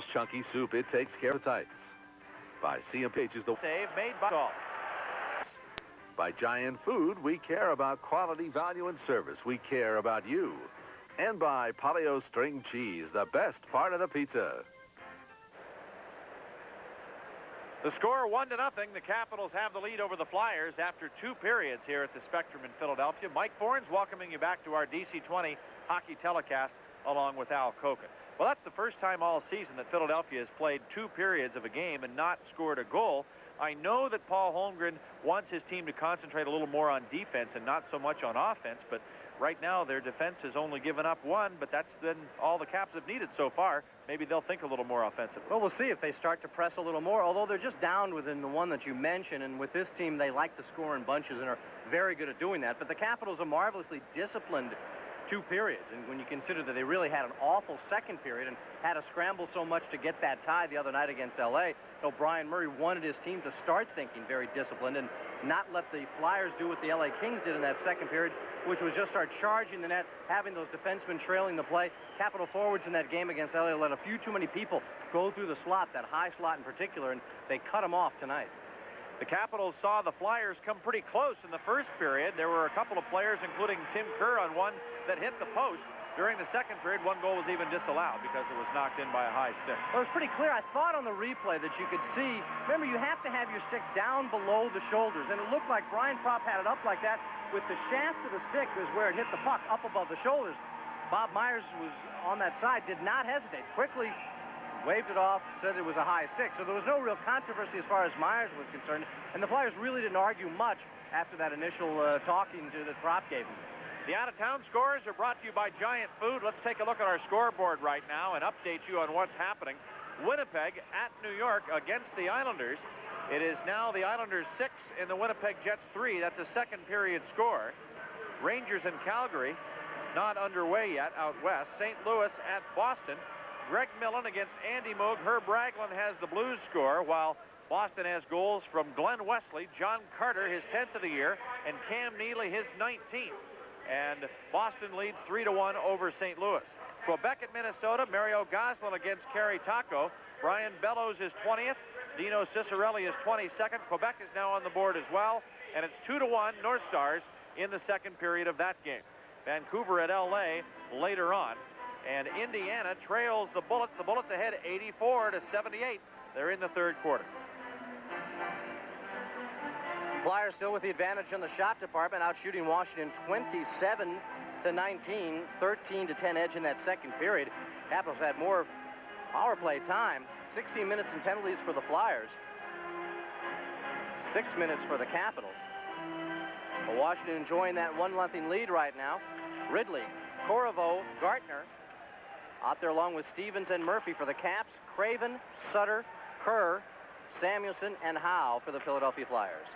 Campbell's Chunky Soup. It takes care of tights. By CMPH is the save made by Golf. By Giant Food, we care about quality, value, and service. We care about you. And by Polly-O String Cheese, the best part of the pizza. The score 1-0. The Capitals have the lead over the Flyers after 2 periods here at the Spectrum in Philadelphia. Mike Fornes welcoming you back to our DC-20 hockey telecast along with Al Koken. Well, that's the first time all season that Philadelphia has played 2 periods of a game and not scored a goal. I know that Paul Holmgren wants his team to concentrate a little more on defense and not so much on offense, but right now their defense has only given up 1, but that's been all the Caps have needed so far. Maybe they'll think a little more offensively. Well, we'll see if they start to press a little more, although they're just down within the one that you mentioned, and with this team they like to score in bunches and are very good at doing that. But the Capitals are marvelously disciplined 2 periods, and when you consider that they really had an awful second period and had to scramble so much to get that tie the other night against L.A., so Brian Murray wanted his team to start thinking very disciplined and not let the Flyers do what the L.A. Kings did in that second period, which was just start charging the net, having those defensemen trailing the play. Capital forwards in that game against L.A. let a few too many people go through the slot, that high slot in particular, and they cut them off tonight. The Capitals saw the Flyers come pretty close in the first period. There were a couple of players, including Tim Kerr, on one that hit the post. During the second period, 1 goal was even disallowed because it was knocked in by a high stick. Well, it was pretty clear. I thought on the replay that you could see, remember, you have to have your stick down below the shoulders, and it looked like Brian Propp had it up like that with the shaft of the stick is where it hit the puck, up above the shoulders. Bob Myers was on that side, did not hesitate, quickly waved it off, said it was a high stick. So there was no real controversy as far as Myers was concerned, and the Flyers really didn't argue much after that initial talking to that Propp gave them. The out-of-town scores are brought to you by Giant Food. Let's take a look at our scoreboard right now and update you on what's happening. Winnipeg at New York against the Islanders. It is now the Islanders 6 and the Winnipeg Jets 3. That's a second period score. Rangers and Calgary not underway yet out west. St. Louis at Boston. Greg Millen against Andy Moog. Herb Ragland has the Blues score, while Boston has goals from Glenn Wesley, John Carter, his 10th of the year, and Cam Neely, his 19th. And Boston leads 3-1 over St. Louis. Quebec at Minnesota. Mario Gosselin against Kerry Taco. Brian Bellows is 20th. Dino Ciccarelli is 22nd. Quebec is now on the board as well. And it's 2-1 North Stars in the second period of that game. Vancouver at L.A. later on. And Indiana trails the Bullets. The Bullets ahead 84-78. They're in the third quarter. Flyers still with the advantage in the shot department, out shooting Washington 27-19, 13-10 edge in that second period. Capitals had more power play time. 16 minutes and penalties for the Flyers. 6 minutes for the Capitals. But Washington enjoying that 1-0 lead right now. Ridley, Corriveau, Gartner out there along with Stevens and Murphy for the Caps. Craven, Sutter, Kerr, Samuelson, and Howe for the Philadelphia Flyers.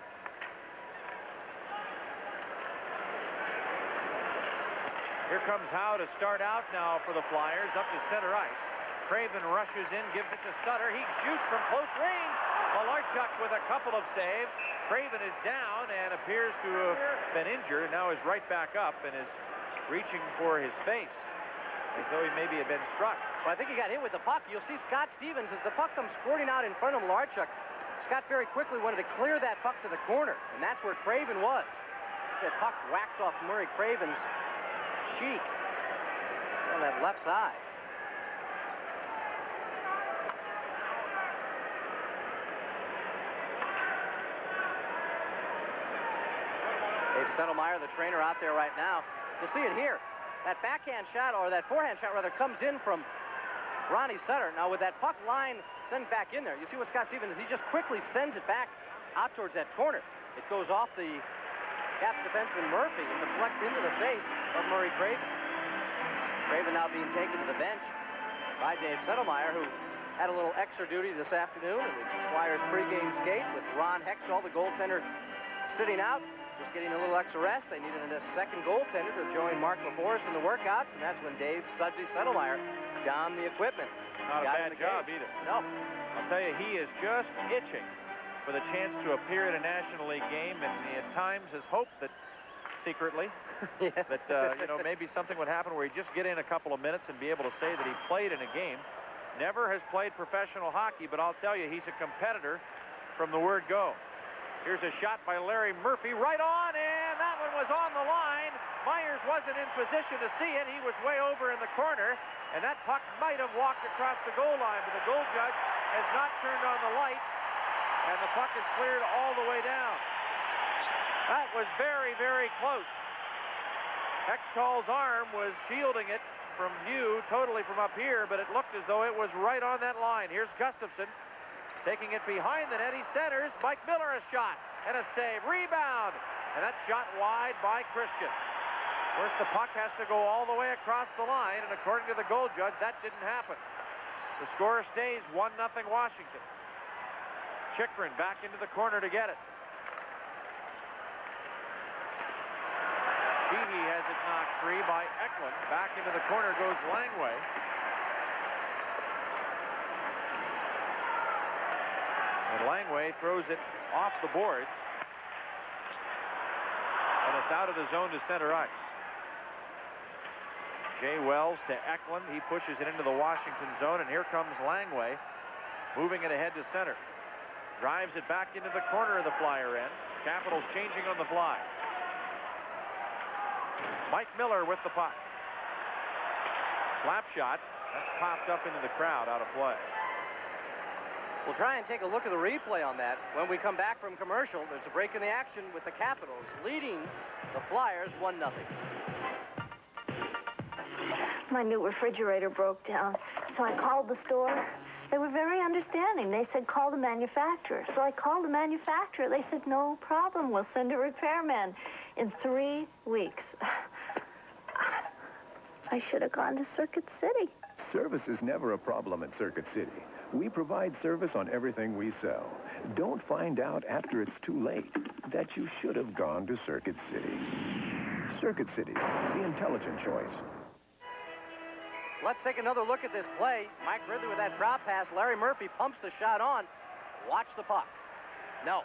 Here comes Howe to start out now for the Flyers up to center ice. Craven rushes in, gives it to Sutter. He shoots from close range. Malarchuk with a couple of saves. Craven is down and appears to have been injured. Now is right back up and is reaching for his face as though he maybe had been struck. Well, I think he got hit with the puck. You'll see Scott Stevens as the puck comes squirting out in front of Malarchuk. Scott very quickly wanted to clear that puck to the corner, and that's where Craven was. That puck whacks off Murray Craven's cheek on that left side. Dave Settlemeyer, the trainer, out there right now. You'll see it here. That backhand shot, or that forehand shot rather, comes in from Ronnie Sutter. Now with that puck line sent back in there, you see what Scott Stevens is. He just quickly sends it back out towards that corner. It goes off the Caps defenseman Murphy and deflects into the face of Murray Craven. Craven now being taken to the bench by Dave Settlemeyer, who had a little extra duty this afternoon in the Flyers pregame skate with Ron Hextall, the goaltender, sitting out, just getting a little extra rest. They needed a second goaltender to join Mark LaForest in the workouts, and that's when Dave Sudsy Settlemeyer donned the equipment. Not a bad job either. No. I'll tell you, he is just itching for the chance to appear at a National League game, and he at times has hoped that secretly that you know, maybe something would happen where he'd just get in a couple of minutes and be able to say that he played in a game. Never has played professional hockey, but I'll tell you, he's a competitor from the word go. Here's a shot by Larry Murphy, right on, and that one was on the line. Myers wasn't in position to see it. He was way over in the corner, and that puck might have walked across the goal line, but the goal judge has not turned on the light, and the puck is cleared all the way down. That was very, very close. Hextall's arm was shielding it from view totally from up here, but it looked as though it was right on that line. Here's Gustafsson taking it behind the net. He centers. Mike Miller a shot and a save. Rebound. And that's shot wide by Christian. Of course, the puck has to go all the way across the line, and according to the goal judge, that didn't happen. The score stays 1-0 Washington. Chychrun back into the corner to get it. Sheehy has it knocked free by Eklund. Back into the corner goes Langway. And Langway throws it off the boards. And it's out of the zone to center ice. Jay Wells to Eklund. He pushes it into the Washington zone, and here comes Langway, moving it ahead to center. Drives it back into the corner of the Flyer end. Capitals changing on the fly. Mike Miller with the puck. Slap shot. That's popped up into the crowd, out of play. We'll try and take a look at the replay on that when we come back from commercial. There's a break in the action with the Capitals leading the Flyers 1-0. My new refrigerator broke down, so I called the store. They were very understanding. They said, call the manufacturer. So I called the manufacturer. They said, no problem. We'll send a repairman in 3 weeks. I should have gone to Circuit City. Service is never a problem at Circuit City. We provide service on everything we sell. Don't find out after it's too late that you should have gone to Circuit City. Circuit City, the intelligent choice. Let's take another look at this play. Mike Ridley with that drop pass. Larry Murphy pumps the shot on. Watch the puck. No.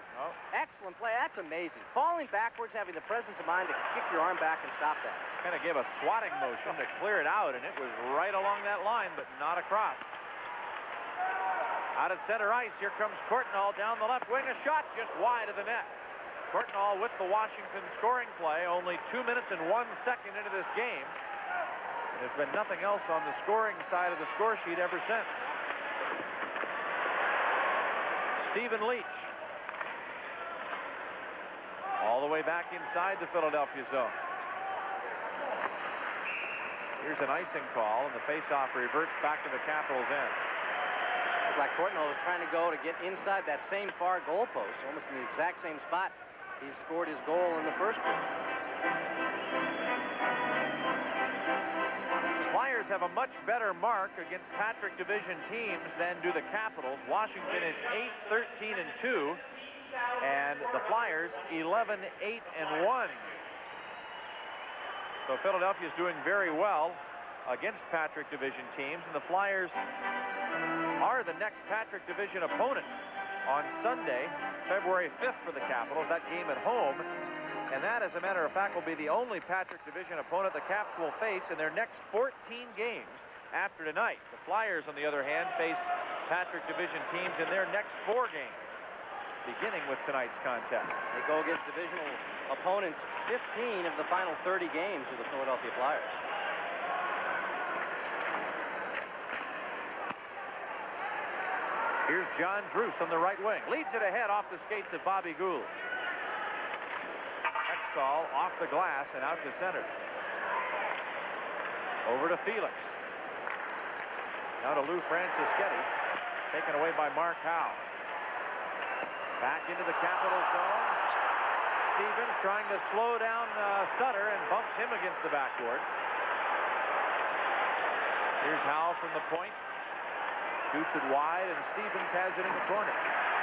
Excellent play. That's amazing. Falling backwards, having the presence of mind to kick your arm back and stop that. Kind of gave a swatting motion to clear it out, and it was right along that line, but not across. Out at center ice, here comes Courtnall down the left wing. A shot just wide of the net. Courtnall with the Washington scoring play. Only 2 minutes and 1 second into this game. There's been nothing else on the scoring side of the score sheet ever since. Stephen Leach. All the way back inside the Philadelphia zone. Here's an icing call, and the faceoff reverts back to the Capitals' end. Looked like Courtnall was trying to go to get inside that same far goalpost, almost in the exact same spot he scored his goal in the first quarter. Flyers have a much better mark against Patrick Division teams than do the Capitals. Washington is 8-13-2, and the Flyers 11-8-1. So Philadelphia is doing very well against Patrick Division teams, and the Flyers are the next Patrick Division opponent on Sunday, February 5th for the Capitals. That game at home. And that, as a matter of fact, will be the only Patrick Division opponent the Caps will face in their next 14 games after tonight. The Flyers, on the other hand, face Patrick Division teams in their next 4 games, beginning with tonight's contest. They go against divisional opponents 15 of the final 30 games of the Philadelphia Flyers. Here's John Druce on the right wing. Leads it ahead off the skates of Bobby Gould. Hextall off the glass and out to center. Over to Felix. Now to Lou Francischetti. Taken away by Mark Howe. Back into the Capital zone. Stevens trying to slow down Sutter and bumps him against the backboards. Here's Howe from the point. Shoots it wide, and Stevens has it in the corner.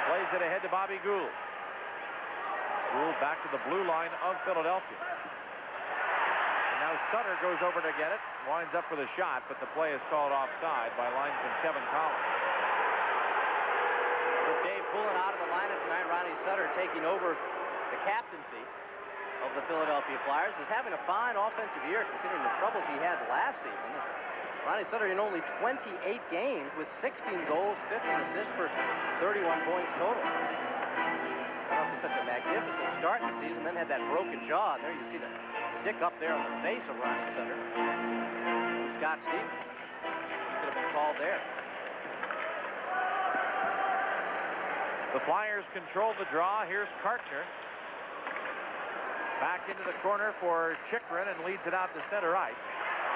Plays it ahead to Bobby Gould. Gould back to the blue line of Philadelphia. And now Sutter goes over to get it. Winds up for the shot, but the play is called offside by linesman Kevin Collins. With Dave pulling out of the lineup tonight, Ronnie Sutter taking over the captaincy of the Philadelphia Flyers, is having a fine offensive year considering the troubles he had last season. Ronnie Sutter in only 28 games with 16 goals, 15 assists for 31 points total. Got off to such a magnificent start in the season, then had that broken jaw. And there you see the stick up there on the face of Ronnie Sutter. Scott Stevens could have been called there. The Flyers control the draw. Here's Kartner. Back into the corner for Chychrun and leads it out to center ice.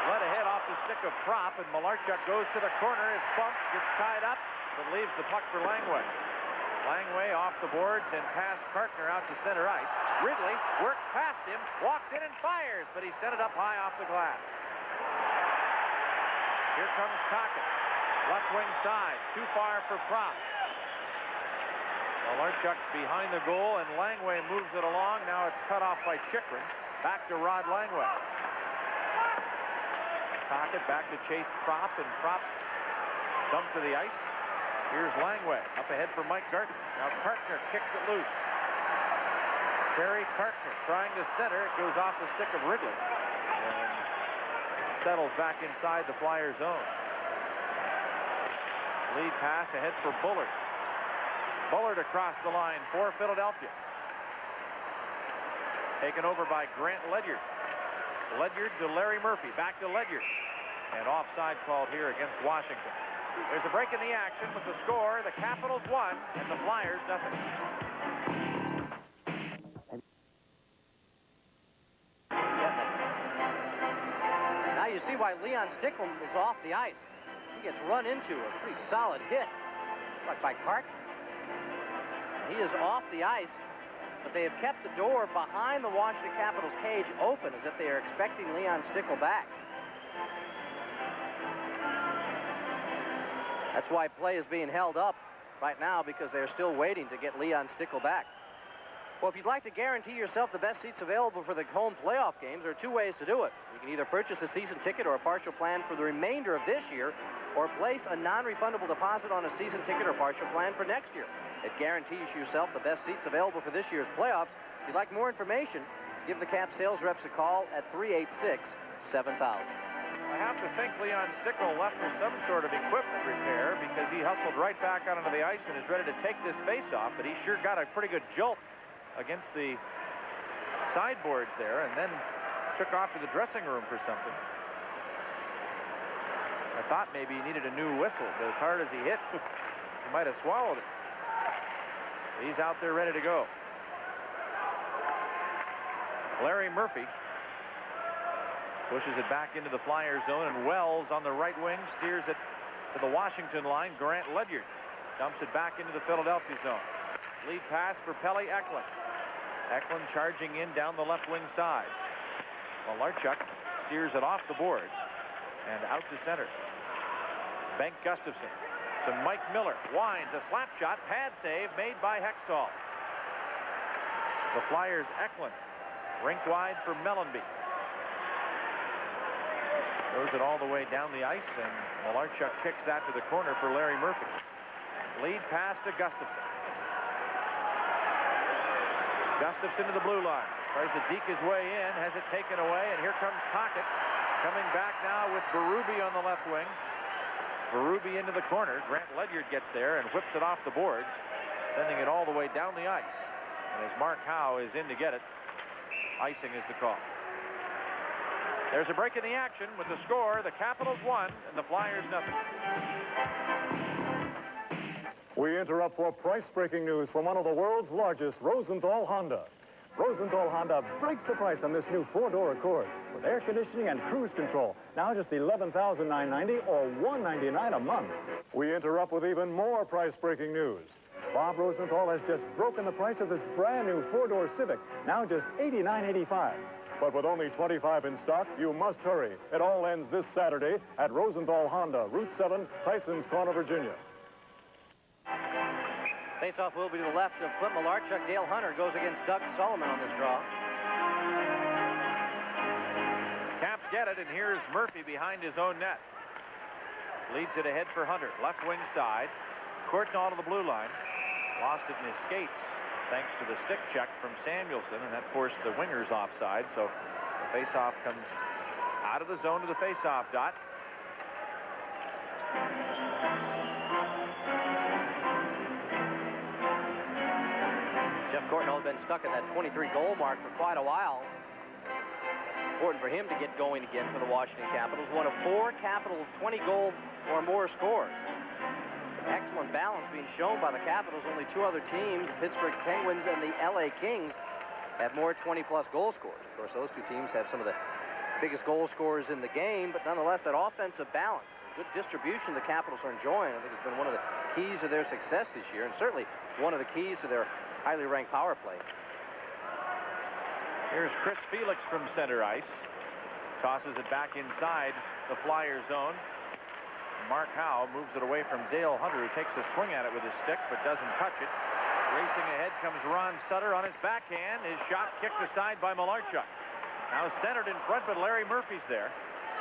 Led ahead off the stick of Propp, and Malarchuk goes to the corner, is bumped, gets tied up, but leaves the puck for Langway. Langway off the boards and past Kartner out to center ice. Ridley works past him, walks in and fires, but he sent it up high off the glass. Here comes Tocchet. Left wing side, too far for Propp. Malarchuk behind the goal, and Langway moves it along. Now it's cut off by Chychrun. Back to Rod Langway. Tocchet back to chase Propp, and Propp dumped to the ice. Here's Langway up ahead for Mike Gartner. Now Kartner kicks it loose. Terry Kartner trying to center. It goes off the stick of Ridley and settles back inside the Flyers zone. Lead pass ahead for Bullard. Bullard across the line for Philadelphia. Taken over by Grant Ledyard. Ledyard to Larry Murphy. Back to Ledyard. And offside called here against Washington. There's a break in the action with the score. The Capitals 1 and the Flyers nothing. Now you see why Leon Stickle is off the ice. He gets run into a pretty solid hit, like by Kartner. He is off the ice, but they have kept the door behind the Washington Capitals cage open as if they are expecting Leon Stickle back. That's why play is being held up right now, because they're still waiting to get Leon Stickle back. Well, if you'd like to guarantee yourself the best seats available for the home playoff games, there are two ways to do it. You can either purchase a season ticket or a partial plan for the remainder of this year, or place a non-refundable deposit on a season ticket or partial plan for next year. It guarantees yourself the best seats available for this year's playoffs. If you'd like more information, give the Cap sales reps a call at 386-7000. I have to think Leon Stickle left with some sort of equipment repair, because he hustled right back out onto the ice and is ready to take this face-off, but he sure got a pretty good jolt against the sideboards there and then took off to the dressing room for something. I thought maybe he needed a new whistle, but as hard as he hit, he might have swallowed it. He's out there ready to go. Larry Murphy pushes it back into the Flyers zone, and Wells on the right wing steers it to the Washington line. Grant Ledyard dumps it back into the Philadelphia zone. Lead pass for Pelle Eklund. Eklund charging in down the left wing side. Malarchuk steers it off the boards and out to center. Bengt Gustafsson to Mike Miller. Winds a slap shot. Pad save made by Hextall. The Flyers Eklund. Rink wide for Mellanby. Throws it all the way down the ice, and Malarchuk kicks that to the corner for Larry Murphy. Lead pass to Gustafsson. Gustafsson to the blue line. Tries to deke his way in, has it taken away, and here comes Tocchet. Coming back now with Berube on the left wing. Berube into the corner. Grant Ledyard gets there and whips it off the boards, sending it all the way down the ice. And as Mark Howe is in to get it, icing is the call. There's a break in the action with the score. The Capitals 1 and the Flyers nothing. We interrupt for price-breaking news from one of the world's largest, Rosenthal Honda. Rosenthal Honda breaks the price on this new four-door Accord with air conditioning and cruise control. Now just $11,990 or $199 a month. We interrupt with even more price-breaking news. Bob Rosenthal has just broken the price of this brand new four-door Civic. Now just $89.85. But with only 25 in stock, you must hurry. It all ends this Saturday at Rosenthal Honda, Route 7, Tysons Corner, Virginia. Faceoff will be to the left of Clint Malarchuk. Dale Hunter goes against Doug Sullivan on this draw. Caps get it, and here's Murphy behind his own net. Leads it ahead for Hunter. Left wing side. Courtnall to the blue line. Lost it in his skates, thanks to the stick check from Samuelson, and that forced the wingers offside. So the faceoff comes out of the zone to the faceoff dot. Jeff Courtnall had been stuck at that 23-goal mark for quite a while. Important for him to get going again for the Washington Capitals. One of 4 Capitals 20-goal or more scores. Some excellent balance being shown by the Capitals. Only 2 other teams, Pittsburgh Penguins and the LA Kings, have more 20-plus goal scores. Of course, those 2 teams have some of the biggest goal scorers in the game, but nonetheless, that offensive balance and good distribution the Capitals are enjoying, I think, has been one of the keys to their success this year, and certainly one of the keys to their highly ranked power play. Here's Chris Felix from center ice. Tosses it back inside the Flyer zone. Mark Howe moves it away from Dale Hunter, who takes a swing at it with his stick, but doesn't touch it. Racing ahead comes Ron Sutter on his backhand. His shot kicked aside by Malarchuk. Now centered in front, but Larry Murphy's there.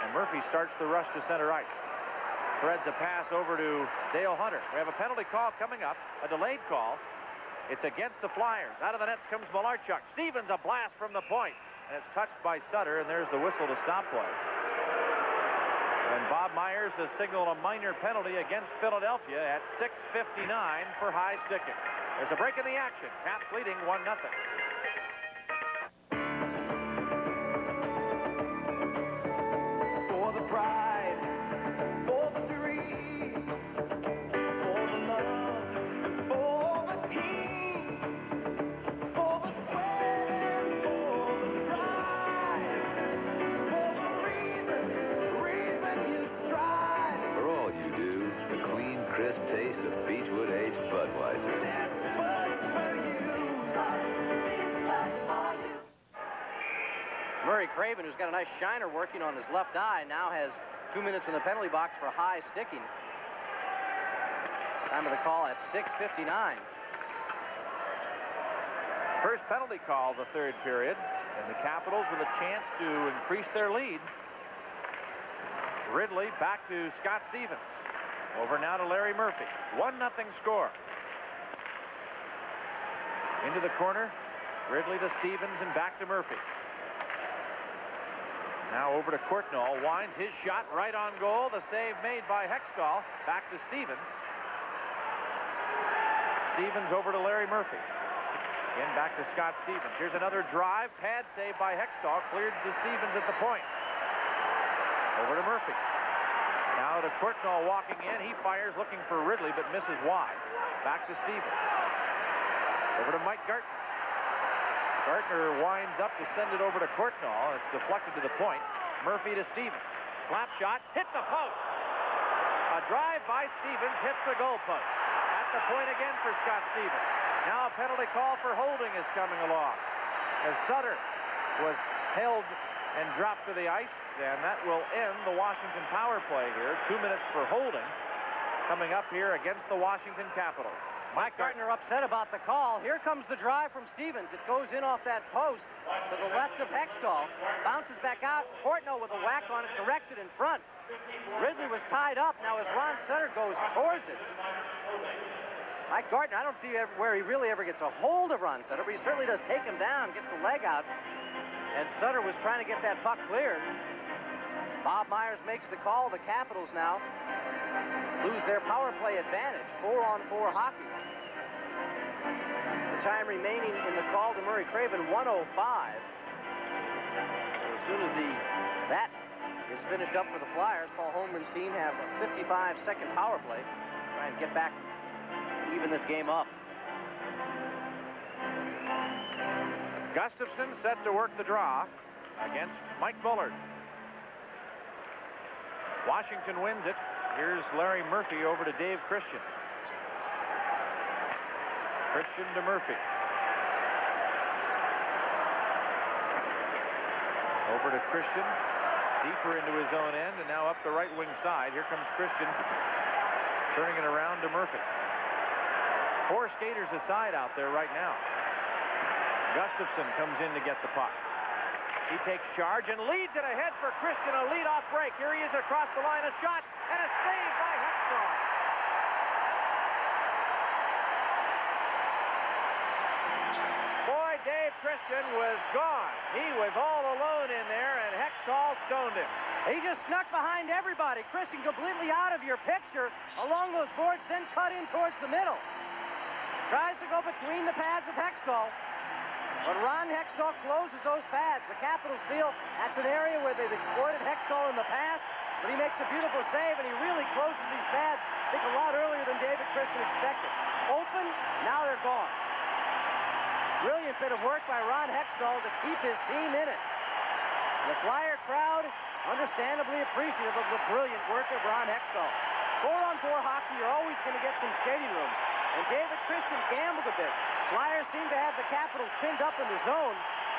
And Murphy starts the rush to center ice. Threads a pass over to Dale Hunter. We have a penalty call coming up, a delayed call. It's against the Flyers. Out of the nets comes Malarchuk. Stevens, a blast from the point. And it's touched by Sutter, and there's the whistle to stop play. And Bob Myers has signaled a minor penalty against Philadelphia at 6:59 for high sticking. There's a break in the action. Caps leading 1-0. For the pride, for the dream, for the love, and for the team, for the sweat and for the drive, for the reason you strive. For all you do, the clean, crisp taste of Beechwood aged Budweiser. This Bud's for you. This Bud's for you. Murray Craven, who's got a nice shiner working on his left eye, now has 2 minutes in the penalty box for high sticking. Time of the call at 6:59. First penalty call the third period, and the Capitals with a chance to increase their lead. Ridley back to Scott Stevens. Over now to Larry Murphy. 1-0 score. Into the corner. Ridley to Stevens and back to Murphy. Now over to Courtnall. Winds his shot right on goal. The save made by Hextall. Back to Stevens. Stevens over to Larry Murphy. Again back to Scott Stevens. Here's another drive. Pad save by Hextall. Cleared to Stevens at the point. Over to Murphy. Now to Courtnall walking in. He fires looking for Ridley but misses wide. Back to Stevens. Over to Mike Gartner. Gartner winds up to send it over to Courtnall. It's deflected to the point. Murphy to Stevens. Slap shot. Hit the post. A drive by Stevens hits the goal post. At the point again for Scott Stevens. Now a penalty call for holding is coming along. As Sutter was held and dropped to the ice, and that will end the Washington power play here. 2 minutes for holding coming up here against the Washington Capitals. Mike Gartner upset about the call. Here comes the drive from Stevens. It goes in off that post to the left of Hextall. Bounces back out. Courtnall with a whack on it, directs it in front. Ridley was tied up. Now as Ron Sutter goes towards it. Mike Gartner, I don't see where he really ever gets a hold of Ron Sutter, but he certainly does take him down, gets the leg out. And Sutter was trying to get that puck cleared. Bob Myers makes the call. The Capitals now lose their power play advantage. 4-on-4 hockey. The time remaining in the call to Murray Craven, 1:05. So as soon as that is finished up for the Flyers, Paul Holmgren's team have a 55-second power play. Try and get back, even this game up. Gustafson set to work the draw against Mike Bullard. Washington wins it. Here's Larry Murphy over to Dave Christian. Christian to Murphy. Over to Christian. Deeper into his own end, and now up the right wing side. Here comes Christian, turning it around to Murphy. 4 skaters aside out there right now. Gustafson comes in to get the puck. He takes charge and leads it ahead for Christian. A lead-off break. Here he is across the line. A shot and a save by Hextall. Boy, Dave Christian Christian was gone. He was all alone in there, and Hextall stoned him. He just snuck behind everybody. Christian completely out of your picture along those boards, then cut in towards the middle. Tries to go between the pads of Hextall. But Ron Hextall closes those pads. The Capitals feel that's an area where they've exploited Hextall in the past, but he makes a beautiful save, and he really closes these pads, I think, a lot earlier than David Christian expected. Open, now they're gone. Brilliant bit of work by Ron Hextall to keep his team in it. The Flyer crowd, understandably appreciative of the brilliant work of Ron Hextall. 4-on-4 hockey, you're always going to get some skating rooms. And David Christian gambled a bit. Flyers seem to have the Capitals pinned up in the zone,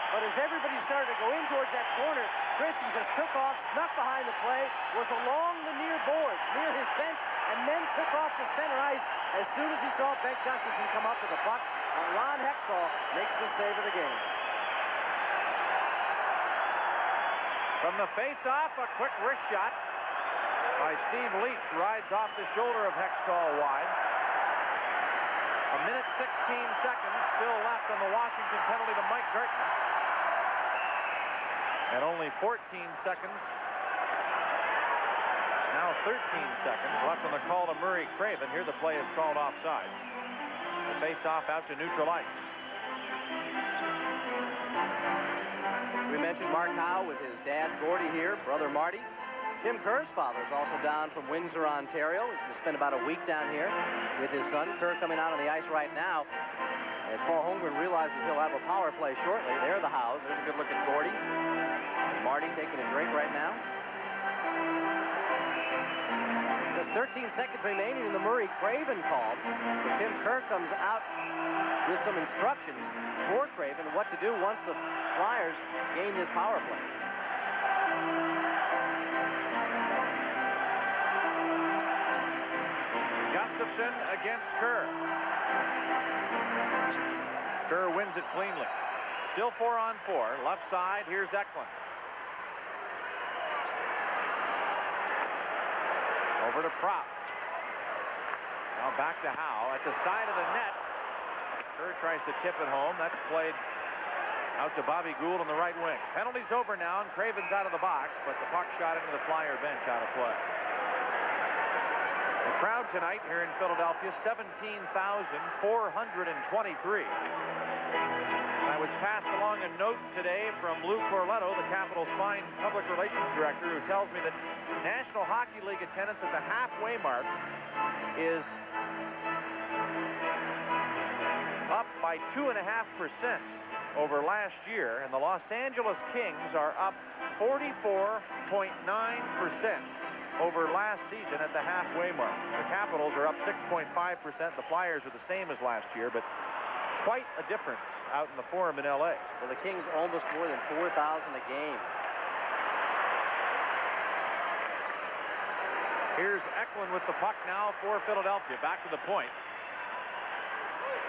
but as everybody started to go in towards that corner, Christian just took off, snuck behind the play, was along the near boards, near his bench, and then took off to center ice as soon as he saw Bengt Gustafsson come up with the puck. And Ron Hextall makes the save of the game. From the face-off, a quick wrist shot by Steve Leach rides off the shoulder of Hextall wide. A minute 16 seconds still left on the Washington penalty to Mike Gartner. And only 14 seconds, now 13 seconds left on the call to Murray Craven. Here the play is called offside. The face-off out to neutral ice. We mentioned Mark Howe with his dad Gordy here, brother Marty. Tim Kerr's father is also down from Windsor, Ontario. He's going to spend about a week down here with his son. Kerr coming out on the ice right now. As Paul Holmgren realizes he'll have a power play shortly. There are the Howes. There's a good look at Gordy. Marty taking a drink right now. There's 13 seconds remaining in the Murray Craven call. Tim Kerr comes out with some instructions for Craven what to do once the Flyers gain this power play. Gustafsson against Kerr. Kerr wins it cleanly. Still 4-on-4. Left side, here's Eklund. Over to Propp. Now back to Howe at the side of the net. Kerr tries to tip it home. That's played out to Bobby Gould on the right wing. Penalty's over now, and Craven's out of the box, but the puck shot into the Flyer bench out of play. The crowd tonight here in Philadelphia, 17,423. I was passed along a note today from Lou Corletto, the Capitals' fine public relations director, who tells me that National Hockey League attendance at the halfway mark is up by 2.5% over last year, and the Los Angeles Kings are up 44.9% over last season at the halfway mark. The Capitals are up 6.5%. The Flyers are the same as last year, but quite a difference out in the Forum in L.A. Well, the Kings almost more than 4,000 a game. Here's Eklund with the puck now for Philadelphia. Back to the point.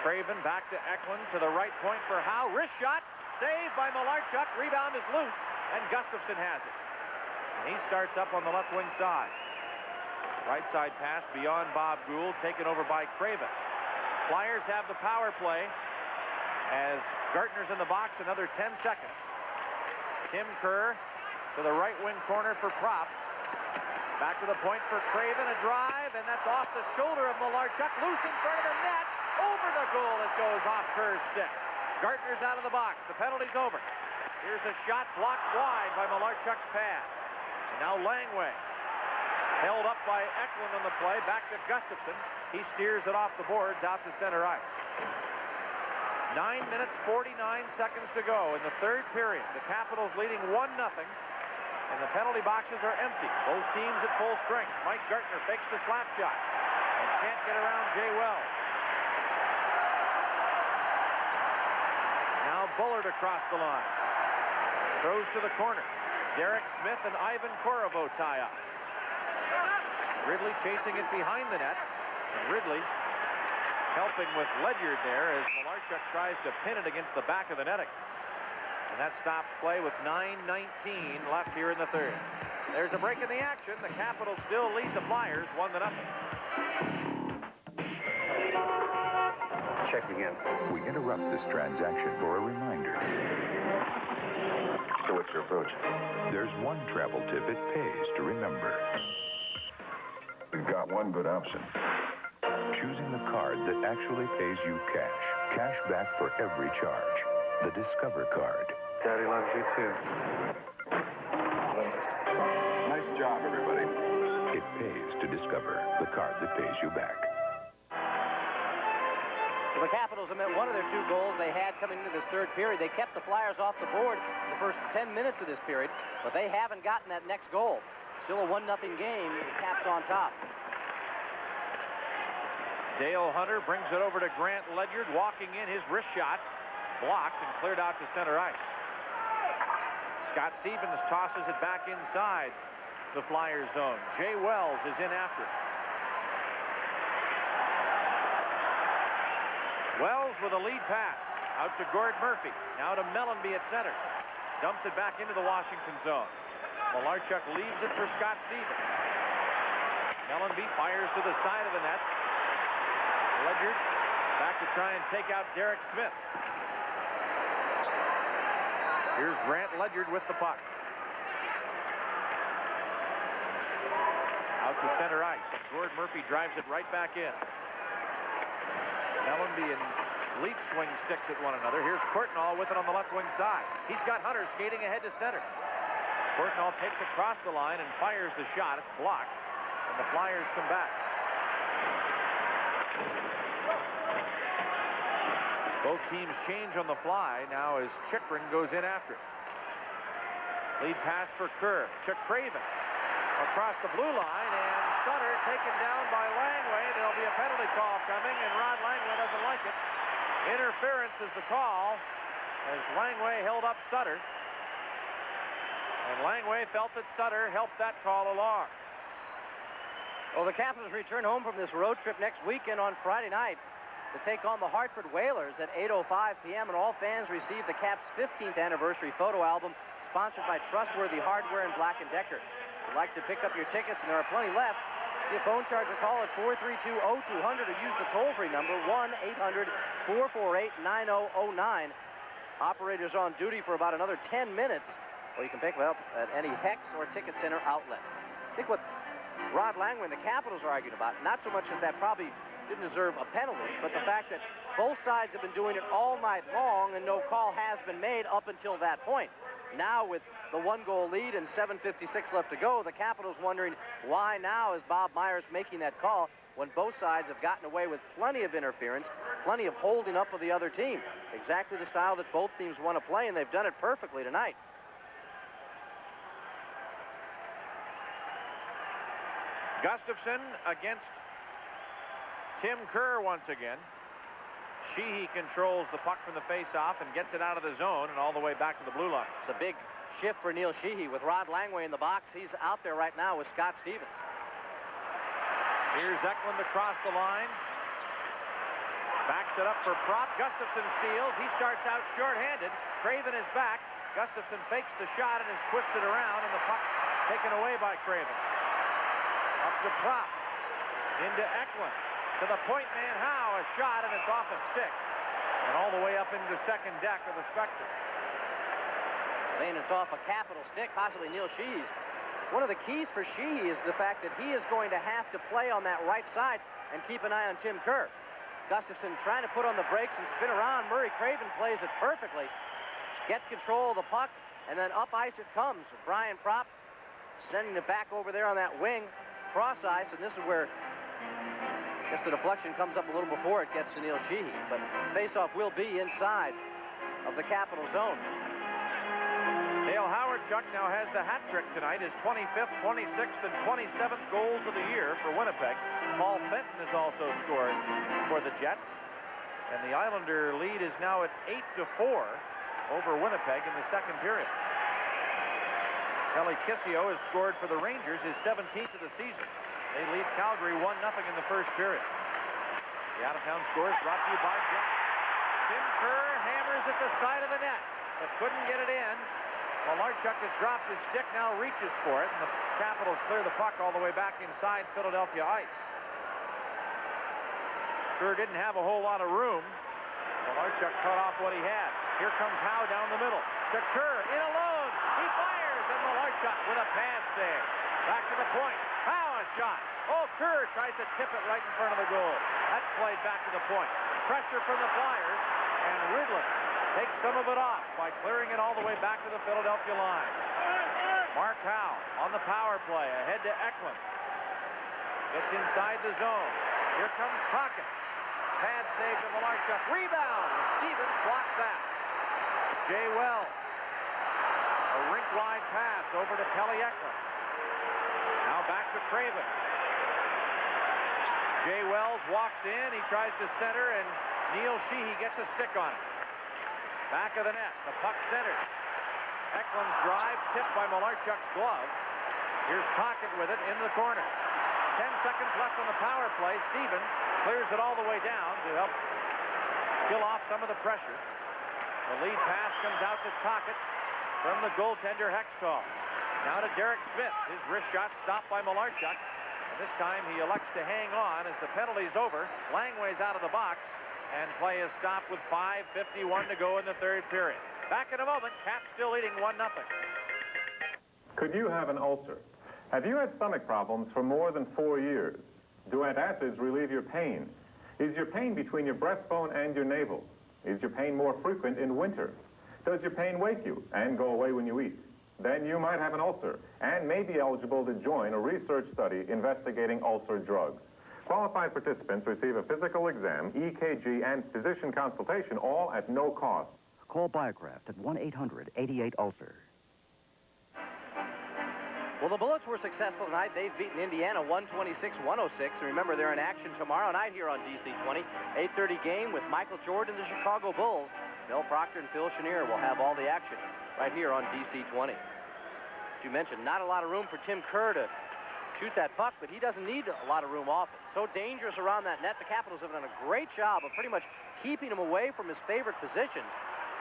Craven back to Eklund to the right point for Howe. Wrist shot. Saved by Malarchuk. Rebound is loose, and Gustafsson has it. And he starts up on the left wing side. Right side pass beyond Bob Gould, taken over by Craven. Flyers have the power play as Gartner's in the box, another 10 seconds. Tim Kerr to the right wing corner for Propp. Back to the point for Craven, a drive, and that's off the shoulder of Malarchuk, loose in front of the net. Over the goal, it goes off Kerr's stick. Gartner's out of the box. The penalty's over. Here's a shot blocked wide by Malarchuk's pad. And now Langway, held up by Eklund on the play, back to Gustafsson. He steers it off the boards out to center ice. 9 minutes, 49 seconds to go in the third period. The Capitals leading 1-0, and the penalty boxes are empty. Both teams at full strength. Mike Gartner fakes the slap shot and can't get around Jay Wells. Now Bullard across the line. Throws to the corner. Derek Smith and Ivan Korovo tie up. Ridley chasing it behind the net. And Ridley helping with Ledyard there as Malarchuk tries to pin it against the back of the netting. And that stops play with 9:19 left here in the third. There's a break in the action. The Capitals still lead the Flyers 1-0. checking in. We interrupt this transaction for a reminder. So what's your approach? There's one travel tip it pays to remember. We've got one good option. Choosing the card that actually pays you cash. Cash back for every charge. The Discover card. Daddy loves you too. Nice job, everybody. It pays to Discover, the card that pays you back. The Capitals have met one of their 2 goals they had coming into this third period. They kept the Flyers off the board in the first 10 minutes of this period, but they haven't gotten that next goal. Still a 1-0 game. The Caps on top. Dale Hunter brings it over to Grant Ledyard, walking in his wrist shot, blocked and cleared out to center ice. Scott Stevens tosses it back inside the Flyers zone. Jay Wells is in after it. Wells with a lead pass out to Gord Murphy. Now to Mellanby at center. Dumps it back into the Washington zone. Malarchuk leaves it for Scott Stevens. Mellanby fires to the side of the net. Ledyard back to try and take out Derek Smith. Here's Grant Ledyard with the puck. Out to center ice, and Gord Murphy drives it right back in. Mellanby and Leach swing sticks at one another. Here's Courtnall with it on the left wing side. He's got Hunter skating ahead to center. Courtnall takes it across the line and fires the shot. It's blocked, and the Flyers come back. Both teams change on the fly now as Chychrun goes in after it. Lead pass for Kerr to Craven. Across the blue line, and Sutter taken down by Langway. There'll be a penalty call coming, and Rod Langway doesn't like it. Interference is the call as Langway held up Sutter. And Langway felt that Sutter helped that call along. Well, the Capitals return home from this road trip next weekend on Friday night to take on the Hartford Whalers at 8:05 p.m. and all fans receive the Caps' 15th anniversary photo album sponsored by Trustworthy Hardware and Black & Decker. If you'd like to pick up your tickets, and there are plenty left, give phone charge a call at 432-0200 or use the toll-free number 1-800-448-9009. Operators on duty for about another 10 minutes, or you can pick them up at any Hex or Ticket Center outlet. I think what Rod Langway and the Capitals are arguing about, not so much that probably didn't deserve a penalty, but the fact that both sides have been doing it all night long and no call has been made up until that point. Now with the 1-goal lead and 7:56 left to go, the Capitals wondering why now is Bob Myers making that call when both sides have gotten away with plenty of interference, plenty of holding up of the other team. Exactly the style that both teams want to play, and they've done it perfectly tonight. Gustafson against Tim Kerr once again. Sheehy controls the puck from the face-off and gets it out of the zone and all the way back to the blue line. It's a big shift for Neil Sheehy with Rod Langway in the box. He's out there right now with Scott Stevens. Here's Eklund across the line. Backs it up for Prop. Gustafson steals. He starts out short-handed. Craven is back. Gustafson fakes the shot and is twisted around, and the puck taken away by Craven. Up to Prop. Into Eklund. To the point man Howe, a shot, and it's off a stick. And all the way up into the second deck of the Spectre. Saying it's off a capital stick, possibly Neil Sheehy's. One of the keys for Sheehy is the fact that he is going to have to play on that right side and keep an eye on Tim Kerr. Gustafson trying to put on the brakes and spin around. Murray Craven plays it perfectly. Gets control of the puck, and then up ice it comes. Brian Propp sending it back over there on that wing, cross ice, and this is where I guess the deflection comes up a little before it gets to Neil Sheehy, but faceoff will be inside of the Capital zone. Dale Hawerchuk now has the hat trick tonight, his 25th, 26th, and 27th goals of the year for Winnipeg. Paul Fenton has also scored for the Jets, and the Islander lead is now at 8-4 over Winnipeg in the second period. Kelly Kissio has scored for the Rangers, his 17th of the season. They lead Calgary 1-0 in the first period. The out-of-town score is brought to you by Jack. Tim Kerr hammers at the side of the net, but couldn't get it in. Malarchuk has dropped his stick, now reaches for it, and the Capitals clear the puck all the way back inside Philadelphia ice. Kerr didn't have a whole lot of room. Malarchuk cut off what he had. Here comes Howe down the middle. To Kerr, in alone. He fires, and Malarchuk with a pad save. Back to the point. Howe a shot. Oh, Kerr tries to tip it right in front of the goal. That's played back to the point. Pressure from the Flyers, and Ridley takes some of it off by clearing it all the way back to the Philadelphia line. Mark Howe on the power play, ahead to Eklund. Gets inside the zone. Here comes Tocchet. Pad save to Malarchuk. Rebound. Stevens blocks that. Jay Wells. A rink-wide pass over to Kelly Eklund. Now back to Craven. Jay Wells walks in. He tries to center, and Neil Sheehy gets a stick on it. Back of the net. The puck centered. Eklund's drive tipped by Malarchuk's glove. Here's Tocchet with it in the corner. 10 seconds left on the power play. Stevens clears it all the way down to help kill off some of the pressure. The lead pass comes out to Tocchet from the goaltender Hextall. Now to Derek Smith. His wrist shot stopped by Malarchuk. And this time he elects to hang on as the penalty's over. Langway's out of the box. And play is stopped with 5:51 to go in the third period. Back in a moment. Caps still leading 1-0. Could you have an ulcer? Have you had stomach problems for more than 4 years? Do antacids relieve your pain? Is your pain between your breastbone and your navel? Is your pain more frequent in winter? Does your pain wake you and go away when you eat? Then you might have an ulcer and may be eligible to join a research study investigating ulcer drugs. Qualified participants receive a physical exam, EKG, and physician consultation, all at no cost. Call Biocraft at 1-800-88-ULCER. Well, the Bullets were successful tonight. They've beaten Indiana 126-106. And remember, they're in action tomorrow night here on DC20. 8:30 game with Michael Jordan and the Chicago Bulls. Bill Proctor and Phil Chenier will have all the action right here on DC20. As you mentioned, not a lot of room for Tim Kerr to shoot that puck, but he doesn't need a lot of room often. So dangerous around that net. The Capitals have done a great job of pretty much keeping him away from his favorite positions.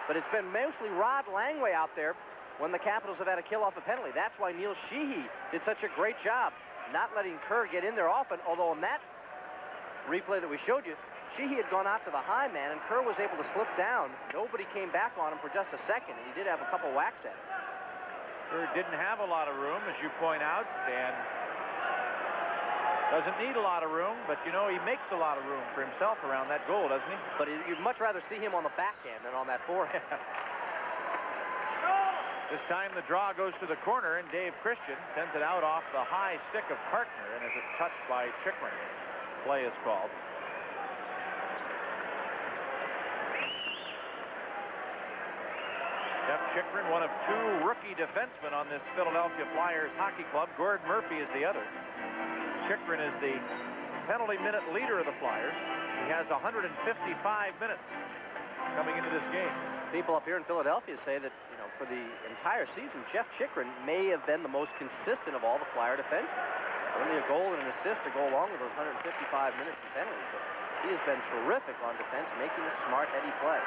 But it's been mostly Rod Langway out there when the Capitals have had to kill off a penalty. That's why Neil Sheehy did such a great job not letting Kerr get in there often, although in that replay that we showed you, Sheehy had gone out to the high man, and Kerr was able to slip down. Nobody came back on him for just a second, and he did have a couple whacks at him. Kerr didn't have a lot of room, as you point out, and doesn't need a lot of room, but, you know, he makes a lot of room for himself around that goal, doesn't he? But you'd much rather see him on the backhand than on that forehand. This time the draw goes to the corner, and Dave Christian sends it out off the high stick of Kartner, and as it's touched by Chychrun, play is called. Jeff Chychrun, one of two rookie defensemen on this Philadelphia Flyers hockey club. Gord Murphy is the other. Chychrun is the penalty minute leader of the Flyers. He has 155 minutes coming into this game. People up here in Philadelphia say that, you know, for the entire season, Jeff Chychrun may have been the most consistent of all the Flyer defensemen. Only a goal and an assist to go along with those 155 minutes in penalties. But he has been terrific on defense, making a smart, heady play.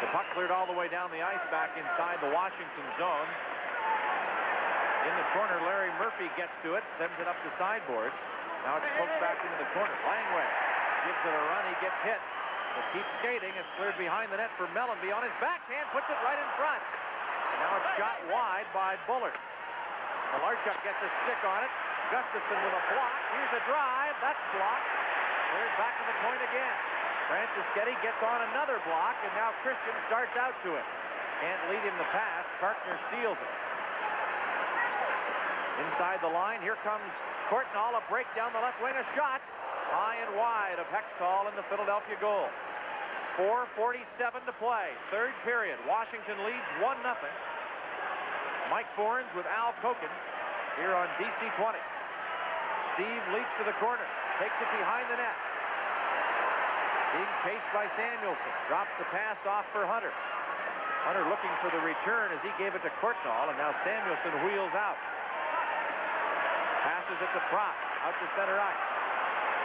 The puck cleared all the way down the ice back inside the Washington zone. In the corner, Larry Murphy gets to it, sends it up the sideboards. Now it's poked back into the corner. Langway gives it a run. He gets hit. But keeps skating. It's cleared behind the net for Mellanby. On his backhand, puts it right in front. And now it's shot wide by Bullard. Malarchuk gets a stick on it. Gustafson with a block. Here's a drive. That's blocked. Cleared back to the point again. Franciscetti gets on another block, and now Christian starts out to it. Can't lead him the pass. Kartner steals it. Inside the line, here comes Courtnall. A break down the left wing. A shot. High and wide of Hextall in the Philadelphia goal. 4:47 to play. Third period. Washington leads 1-0. Mike Forns with Al Koken here on DC20. Steve Leach to the corner. Takes it behind the net. Being chased by Samuelson. Drops the pass off for Hunter. Hunter looking for the return as he gave it to Courtnall, and now Samuelson wheels out. Passes it to Propp. Out to center ice.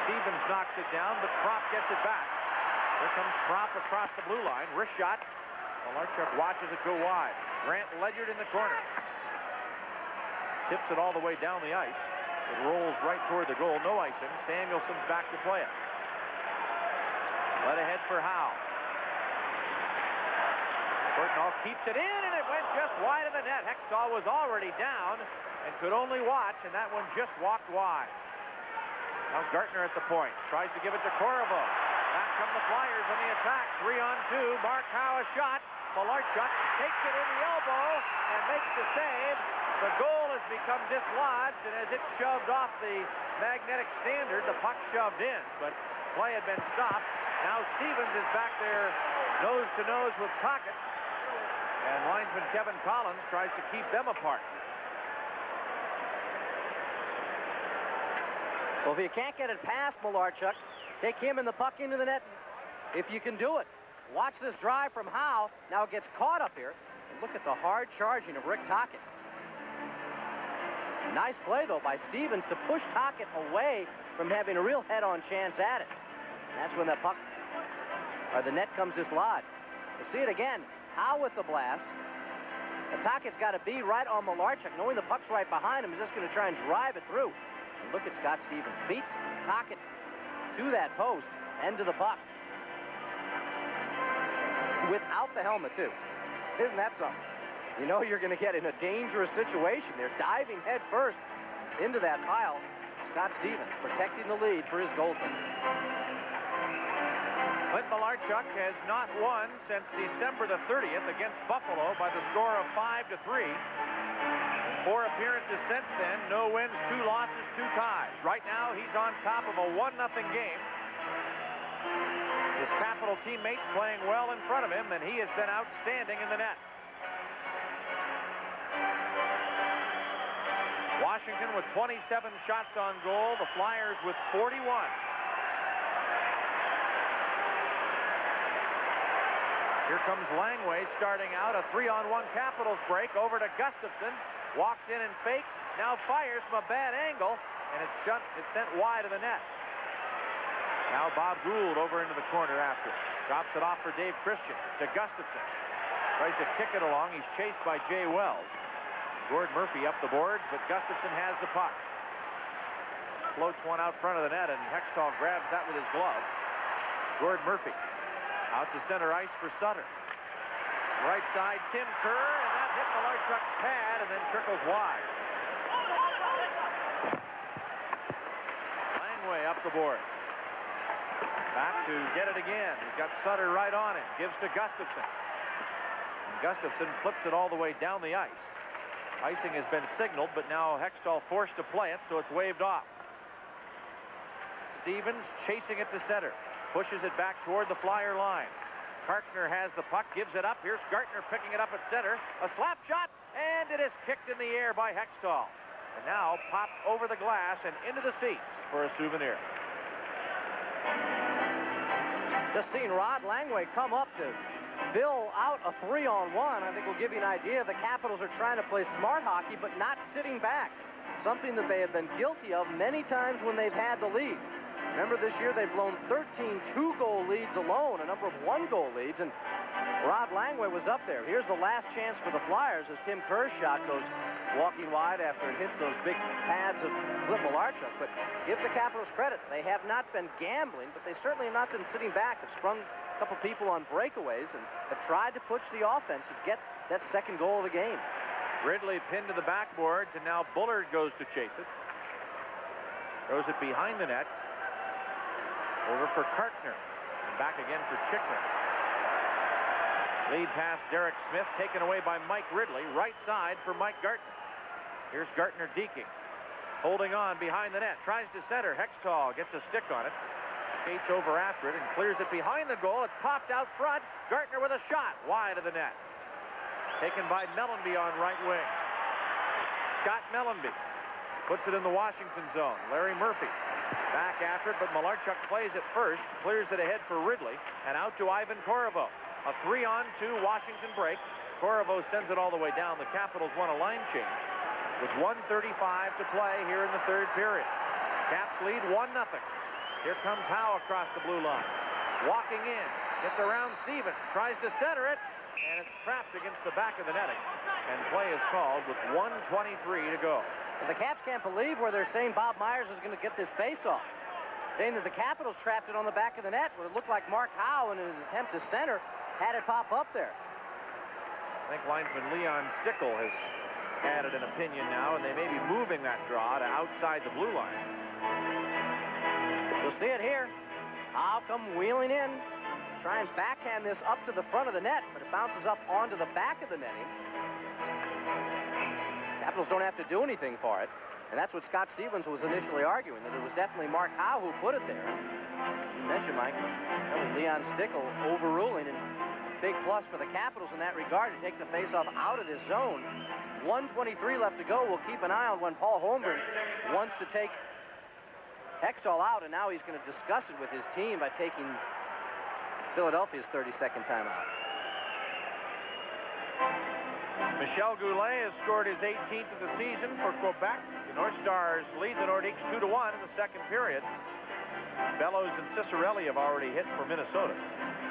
Stevens knocks it down, but Propp gets it back. Here comes Propp across the blue line. Wrist shot. Malarchuk watches it go wide. Grant Ledyard in the corner. Tips it all the way down the ice. It rolls right toward the goal. No icing. Samuelson's back to play it. for Howe. Courtnall keeps it in, and it went just wide of the net. Hextall was already down and could only watch, and that one just walked wide. Now Gartner at the point. Tries to give it to Corriveau. Back come the Flyers on the attack. 3-on-2. Mark Howe a shot. Malarchuk takes it in the elbow and makes the save. The goal has become dislodged, and as it's shoved off the magnetic standard, the puck shoved in, but play had been stopped. Now Stevens is back there nose-to-nose with Tocchet, and linesman Kevin Collins tries to keep them apart. Well, if you can't get it past Malarchuk, take him and the puck into the net if you can do it. Watch this drive from Howe. Now it gets caught up here. And look at the hard charging of Rick Tocchet. Nice play, though, by Stevens to push Tocchet away from having a real head-on chance at it. And that's when the puck, or the net comes dislodged. We'll see it again. Howe with the blast. The Tocchet's got to be right on Malarchuk, knowing the puck's right behind him. He's just going to try and drive it through. And look at Scott Stevens. Beats Tocchet to that post and to the puck. Without the helmet, too. Isn't that something? You know you're going to get in a dangerous situation. They're diving head first into that pile. Scott Stevens protecting the lead for his goaltender. Clint Malarchuk has not won since December the 30th against Buffalo by the score of 5-3. 4 appearances since then, no wins, 2 losses, 2 ties. Right now, he's on top of a 1-0 game. His Capital teammates playing well in front of him, and he has been outstanding in the net. Washington with 27 shots on goal, the Flyers with 41. Here comes Langway starting out, a 3-on-1 Capitals break over to Gustafson. Walks in and fakes, now fires from a bad angle, and it's sent wide of the net. Now Bob Gould over into the corner after. Drops it off for Dave Christian to Gustafson. Tries to kick it along. He's chased by Jay Wells. Gord Murphy up the boards, but Gustafson has the puck. Floats one out front of the net, and Hextall grabs that with his glove. Gord Murphy out to center ice for Sutter. Right side, Tim Kerr, and that hit Malarchuk's pad and then trickles wide. Langway up the board. Back to get it again. He's got Sutter right on it. Gives to Gustafson. And Gustafson flips it all the way down the ice. Icing has been signaled, but now Hextall forced to play it, so it's waved off. Stevens chasing it to center. Pushes it back toward the Flyer line. Kartner has the puck, gives it up. Here's Gartner picking it up at center. A slap shot, and it is kicked in the air by Hextall. And now popped over the glass and into the seats for a souvenir. Just seen Rod Langway come up to fill out a 3-on-1. I think will give you an idea. The Capitals are trying to play smart hockey, but not sitting back. Something that they have been guilty of many times when they've had the lead. Remember, this year they've blown 13 2-goal leads alone, a number of 1-goal leads, and Rod Langway was up there. Here's the last chance for the Flyers as Tim Kerr's shot goes walking wide after it hits those big pads of Clint Malarchuk. But give the Capitals credit. They have not been gambling, but they certainly have not been sitting back. They've sprung a couple people on breakaways and have tried to push the offense and get that second goal of the game. Ridley pinned to the backboards, and now Bullard goes to chase it. Throws it behind the net. Over for Kartner. And back again for Chickner. Lead pass Derek Smith taken away by Mike Ridley. Right side for Mike Gartner. Here's Gartner deking. Holding on behind the net. Tries to center. Hextall gets a stick on it. Skates over after it and clears it behind the goal. It's popped out front. Gartner with a shot wide of the net. Taken by Mellanby on right wing. Scott Mellanby puts it in the Washington zone. Larry Murphy back after it, but Malarchuk plays it first, clears it ahead for Ridley, and out to Ivan Corriveau. A 3-on-2 Washington break. Corriveau sends it all the way down. The Capitals want a line change with 1:35 to play here in the third period. Caps lead 1-0. Here comes Howe across the blue line. Walking in, gets around Stevens, tries to center it, and it's trapped against the back of the netting. And play is called with 1:23 to go. The Caps can't believe where they're saying Bob Myers is going to get this face-off. saying that the Capitals trapped it on the back of the net. What it looked like Mark Howe, in his attempt to center, had it pop up there. I think linesman Leon Stickle has added an opinion now, and they may be moving that draw to outside the blue line. We'll see it here. Howe come wheeling in. Try and backhand this up to the front of the net, but it bounces up onto the back of the netting. Capitals don't have to do anything for it. And that's what Scott Stevens was initially arguing, that it was definitely Mark Howe who put it there. You mentioned, Mike, that was Leon Stickle overruling, and big plus for the Capitals in that regard to take the faceoff out of this zone. 1:23 left to go. We'll keep an eye on when Paul Holmgren wants to take Hextall out, and now he's going to discuss it with his team by taking Philadelphia's 30-second timeout. Michel Goulet has scored his 18th of the season for Quebec. The North Stars lead the Nordiques 2-1 in the second period. Bellows and Cicerelli have already hit for Minnesota.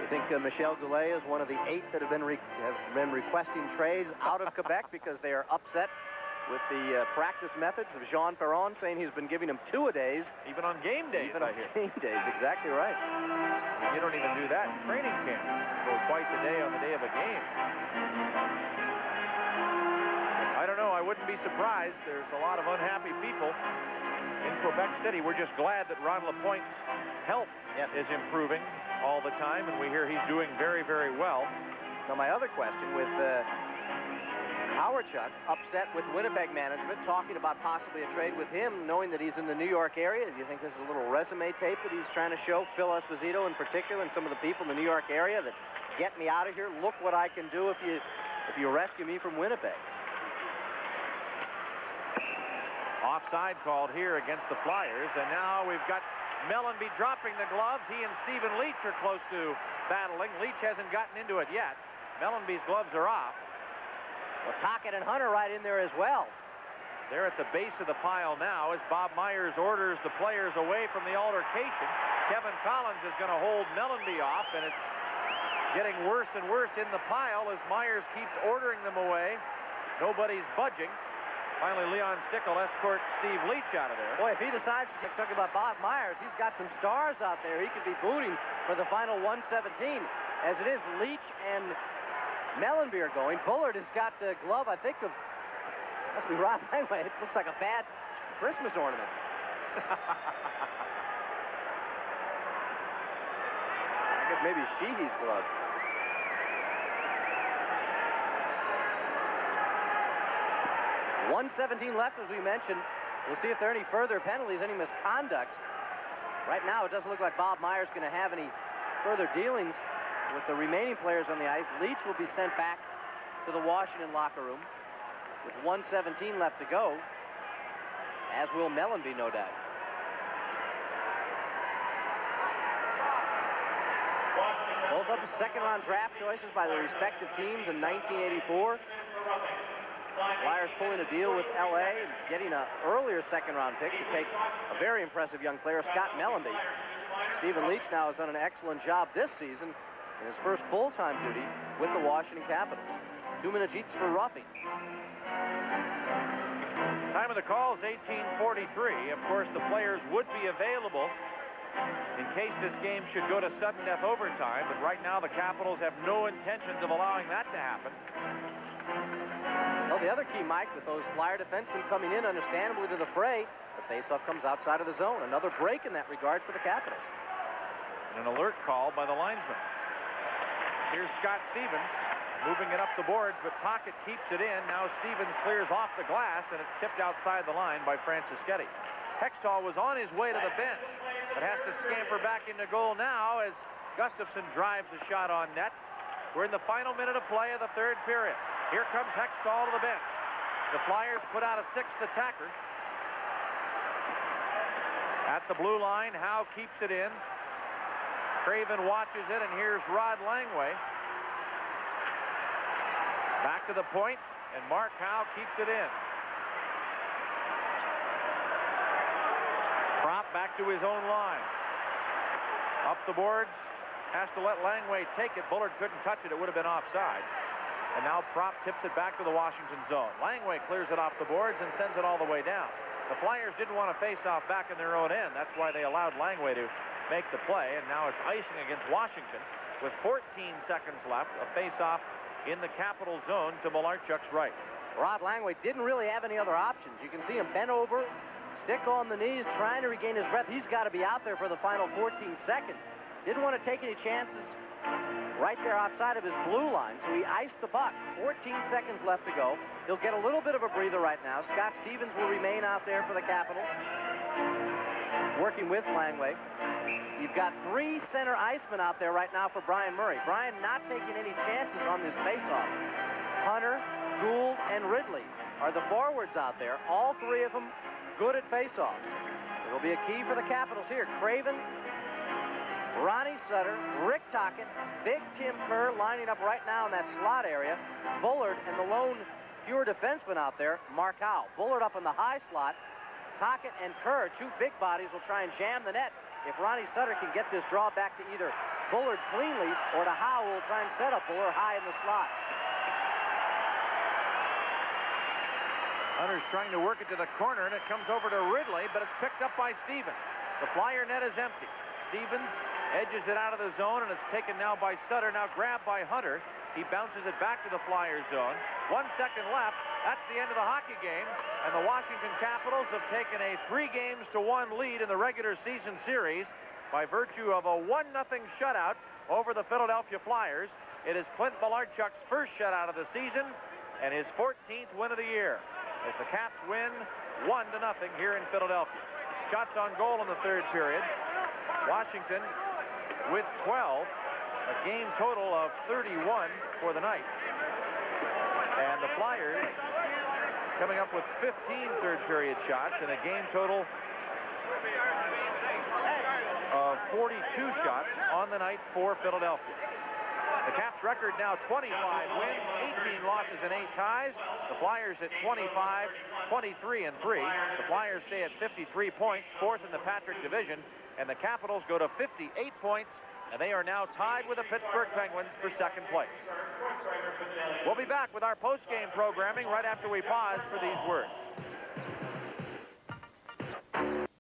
You think Michel Goulet is one of the 8 that have been requesting trades out of Quebec because they are upset with the practice methods of Jean Perron, saying he's been giving them 2-a-days. Even on game days, Even on game days, exactly right. I mean, you don't even do that in training camp. You go twice a day on the day of a game. I don't know. I wouldn't be surprised. There's a lot of unhappy people in Quebec City. We're just glad that Ron LaPointe's health is improving all the time, and we hear he's doing very, very well. Now, my other question with Howardchuk upset with Winnipeg management, talking about possibly a trade with him, knowing that he's in the New York area. Do you think this is a little resume tape that he's trying to show Phil Esposito in particular and some of the people in the New York area that get me out of here? Look what I can do if you rescue me from Winnipeg. Offside called here against the Flyers, and now we've got Mellanby dropping the gloves. He and Stephen Leach are close to battling. Leach hasn't gotten into it yet. Mellanby's gloves are off. Well, Tocchet and Hunter right in there as well. They're at the base of the pile now as Bob Myers orders the players away from the altercation. Kevin Collins is going to hold Mellanby off, and it's getting worse and worse in the pile as Myers keeps ordering them away. Nobody's budging. Finally, Leon Stickle escorts Steve Leach out of there. Boy, if he decides to get talking about Bob Myers, he's got some stars out there. He could be booting for the final 117. As it is, Leach and Mellanby are going. Bullard has got the glove, I think, of, must be Rod Langway. It looks like a bad Christmas ornament. I guess maybe Sheehy's glove. .117 left, as we mentioned. We'll see if there are any further penalties, any misconducts. Right now, it doesn't look like Bob Myers is going to have any further dealings with the remaining players on the ice. Leach will be sent back to the Washington locker room with 1:17 left to go, as will Mellanby, no doubt. Both of them second-round draft choices by their respective teams in 1984. Flyers pulling a deal with L.A. and getting an earlier second-round pick to take a very impressive young player, Scott Mellanby. Stephen Leach now has done an excellent job this season in his first full-time duty with the Washington Capitals. 2 minutes each for roughing. Time of the call is 18:43. Of course, the players would be available in case this game should go to sudden death overtime, but right now the Capitals have no intentions of allowing that to happen. Well, the other key, Mike, with those Flyer defensemen coming in understandably to the fray, the faceoff comes outside of the zone. Another break in that regard for the Capitals. And an alert call by the linesman. Here's Scott Stevens moving it up the boards, but Tocchet keeps it in. Now Stevens clears off the glass, and it's tipped outside the line by Francischetti. Hextall was on his way to the bench, but has to scamper back into goal now as Gustafsson drives the shot on net. We're in the final minute of play of the third period. Here comes Hextall to the bench. The Flyers put out a sixth attacker. At the blue line, Howe keeps it in. Craven watches it, and here's Rod Langway. Back to the point, and Mark Howe keeps it in. Prop back to his own line. Up the boards, has to let Langway take it. Bullard couldn't touch it. It would have been offside. And now Prop tips it back to the Washington zone. Langway clears it off the boards and sends it all the way down. The Flyers didn't want to face off back in their own end. That's why they allowed Langway to make the play, and now it's icing against Washington with 14 seconds left. A face-off in the Capital zone to Malarchuk's right. Rod Langway didn't really have any other options. You can see him bent over, stick on the knees, trying to regain his breath. He's got to be out there for the final 14 seconds. Didn't want to take any chances right there outside of his blue line, so he iced the puck. 14 seconds left to go. He'll get a little bit of a breather right now. Scott Stevens will remain out there for the Capitals, working with Langway. You've got 3 center icemen out there right now for Brian Murray. Brian not taking any chances on this faceoff. Hunter, Gould, and Ridley are the forwards out there. All 3 of them good at faceoffs. It'll be a key for the Capitals here. Craven, Ronnie Sutter, Rick Tocchet, Big Tim Kerr lining up right now in that slot area. Bullard and the lone pure defenseman out there, Mark Howe. Bullard up in the high slot. Tocchet and Kerr, 2 big bodies, will try and jam the net. If Ronnie Sutter can get this draw back to either Bullard cleanly or to Howe, who will try and set up Bullard high in the slot. Hunter's trying to work it to the corner, and it comes over to Ridley, but it's picked up by Stevens. The Flyer net is empty. Stevens edges it out of the zone, and it's taken now by Sutter, now grabbed by Hunter. He bounces it back to the Flyer zone. 1 second left. That's the end of the hockey game, and the Washington Capitals have taken a 3-1 lead in the regular season series by virtue of a 1-0 shutout over the Philadelphia Flyers. It is Clint Malarchuk's first shutout of the season and his 14th win of the year as the Caps win 1-0 here in Philadelphia. Shots on goal in the third period. Washington with 12, a game total of 31 for the night. And the Flyers coming up with 15 third period shots and a game total of 42 shots on the night for Philadelphia. The Caps record now 25 wins, 18 losses, and 8 ties. The Flyers at 25, 23, and 3. The Flyers stay at 53 points, 4th in the Patrick Division, and the Capitals go to 58 points, and they are now tied with the Pittsburgh Penguins for 2nd place. We'll be back with our post-game programming right after we pause for these words.